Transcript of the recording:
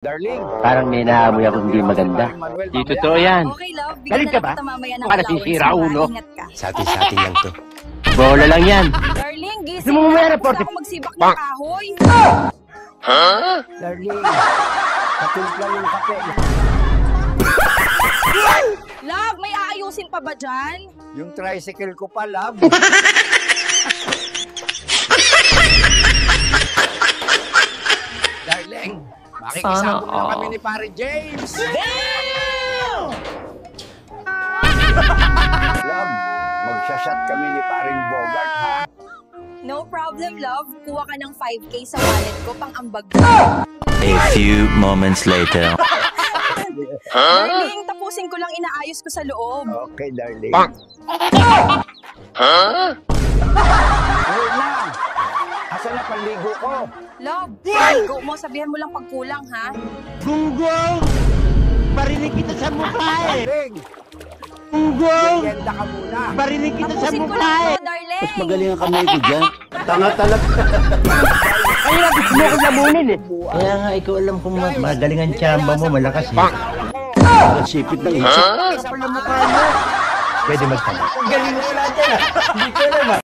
Darling. Parang may naamoy ako hindi maganda. Di totoo yan. Okay, love. Galit ka ba? Para sisira ulo. Ingat ka. Sa atin lang to. Bola lang yan. Darling, gising Lumumaya na. na, Tapos 40. na ako magsibak ng kahoy. Darling. Katimpla yung kape. Love, may aayusin pa ba dyan? Yung tricycle ko pa, love. Darling, makikisama na kami ni Pare James. Love, magsashot kami ni Paring Bogart, ha? No problem, love. Kuha ka ng 5K sa wallet ko pang ambag. A few moments later. Darling, tapusin ko lang inaayos ko sa loob. Okay, darling. Ayun na. Asan na panligo ko? Love, ligo mo. Sabihan mo lang pagkulang, ha? Gunggong! Barinig kita sa mukha eh! Darling, Gunggong! yenda ka muna. Barinig kita sa Tapusin ko mukha lang eh! to, darling. Mas magaling ang kamay ko dyan. Tanga talaga. Kaya nga gusto mo ko lamunin eh. Kaya nga ikaw alam kung magaling ang tsamba mo, malakas eh. Sipit ng isip. Kapal na mukha mo. Pwede magtama. Galing mo pala dyan ah. Hindi ko alam ah.